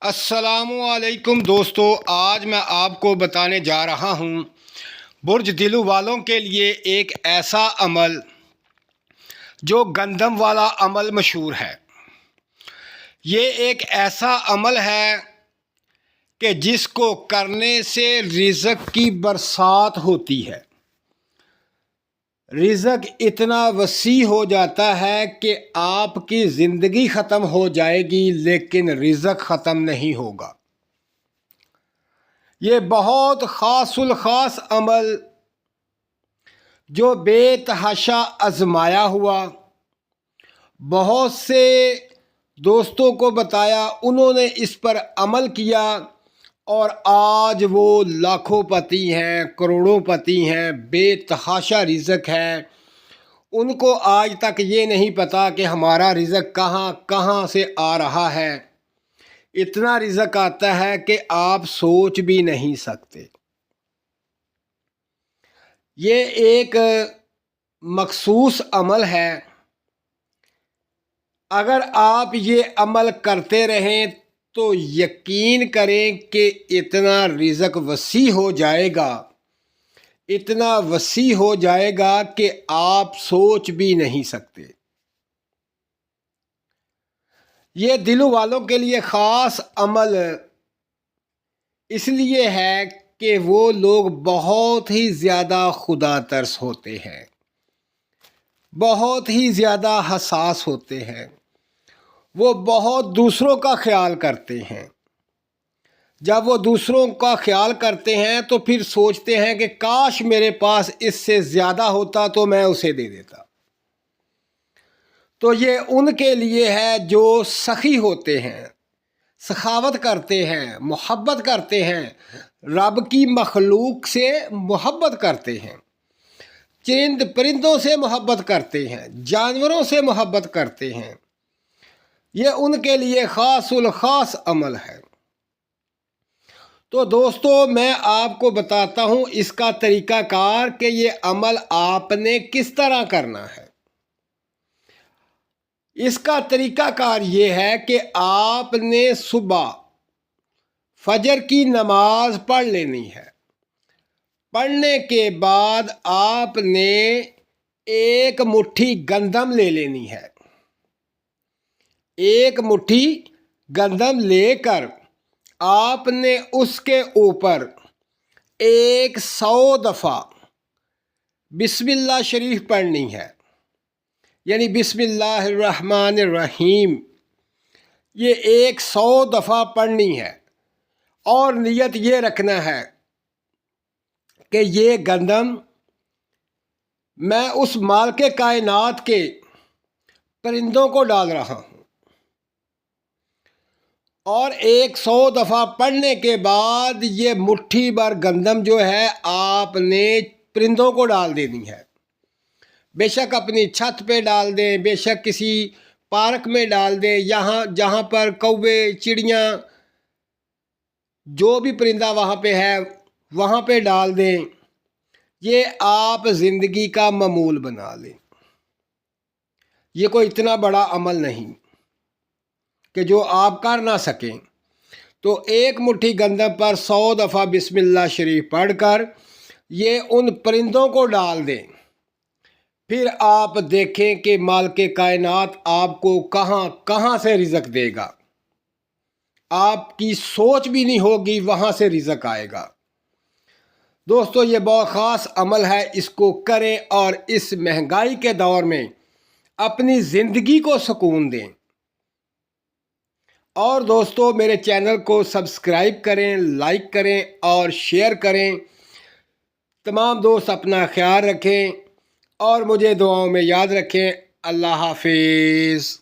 السلام علیکم دوستو، آج میں آپ کو بتانے جا رہا ہوں برج دلو والوں کے لیے ایک ایسا عمل جو گندم والا عمل مشہور ہے۔ یہ ایک ایسا عمل ہے کہ جس کو کرنے سے رزق کی برسات ہوتی ہے۔ رزق اتنا وسیع ہو جاتا ہے کہ آپ کی زندگی ختم ہو جائے گی لیکن رزق ختم نہیں ہوگا۔ یہ بہت خاص الخاص عمل جو بے تحاشا آزمایا ہوا، بہت سے دوستوں کو بتایا، انہوں نے اس پر عمل کیا اور آج وہ لاکھوں پتی ہیں، کروڑوں پتی ہیں، بے تحاشا رزق ہے۔ ان کو آج تک یہ نہیں پتا کہ ہمارا رزق کہاں کہاں سے آ رہا ہے۔ اتنا رزق آتا ہے کہ آپ سوچ بھی نہیں سکتے۔ یہ ایک مخصوص عمل ہے۔ اگر آپ یہ عمل کرتے رہیں تو یقین کریں کہ اتنا رزق وسیع ہو جائے گا، اتنا وسیع ہو جائے گا کہ آپ سوچ بھی نہیں سکتے۔ یہ دلوں والوں کے لیے خاص عمل اس لیے ہے کہ وہ لوگ بہت ہی زیادہ خدا ترس ہوتے ہیں، بہت ہی زیادہ حساس ہوتے ہیں، وہ بہت دوسروں کا خیال کرتے ہیں۔ جب وہ دوسروں کا خیال کرتے ہیں تو پھر سوچتے ہیں کہ کاش میرے پاس اس سے زیادہ ہوتا تو میں اسے دے دیتا۔ تو یہ ان کے لیے ہے جو سخی ہوتے ہیں، سخاوت کرتے ہیں، محبت کرتے ہیں، رب کی مخلوق سے محبت کرتے ہیں، چرند پرندوں سے محبت کرتے ہیں، جانوروں سے محبت کرتے ہیں۔ یہ ان کے لیے خاص الخاص عمل ہے۔ تو دوستو، میں آپ کو بتاتا ہوں اس کا طریقہ کار کہ یہ عمل آپ نے کس طرح کرنا ہے۔ اس کا طریقہ کار یہ ہے کہ آپ نے صبح فجر کی نماز پڑھ لینی ہے۔ پڑھنے کے بعد آپ نے ایک مٹھی گندم لے لینی ہے۔ ایک مٹھی گندم لے کر آپ نے اس کے اوپر 100 دفعہ بسم اللہ شریف پڑھنی ہے، یعنی بسم اللہ الرحمن الرحیم۔ یہ 100 دفعہ پڑھنی ہے اور نیت یہ رکھنا ہے کہ یہ گندم میں اس مالک کائنات کے پرندوں کو ڈال رہا ہوں۔ اور 100 دفعہ پڑھنے کے بعد یہ مٹھی بھر گندم جو ہے آپ نے پرندوں کو ڈال دینی ہے۔ بے شک اپنی چھت پہ ڈال دیں، بے شک کسی پارک میں ڈال دیں، جہاں پر کوے، چڑیاں، جو بھی پرندہ وہاں پہ ہے وہاں پہ ڈال دیں۔ یہ آپ زندگی کا معمول بنا لیں۔ یہ کوئی اتنا بڑا عمل نہیں کہ جو آپ کر نہ سکیں۔ تو ایک مٹھی گندم پر 100 دفعہ بسم اللہ شریف پڑھ کر یہ ان پرندوں کو ڈال دیں۔ پھر آپ دیکھیں کہ مالک کائنات آپ کو کہاں کہاں سے رزق دے گا۔ آپ کی سوچ بھی نہیں ہوگی وہاں سے رزق آئے گا۔ دوستو، یہ بہت خاص عمل ہے، اس کو کریں اور اس مہنگائی کے دور میں اپنی زندگی کو سکون دیں۔ اور دوستو، میرے چینل کو سبسکرائب کریں، لائک کریں اور شیئر کریں۔ تمام دوست اپنا خیال رکھیں اور مجھے دعاؤں میں یاد رکھیں۔ اللہ حافظ۔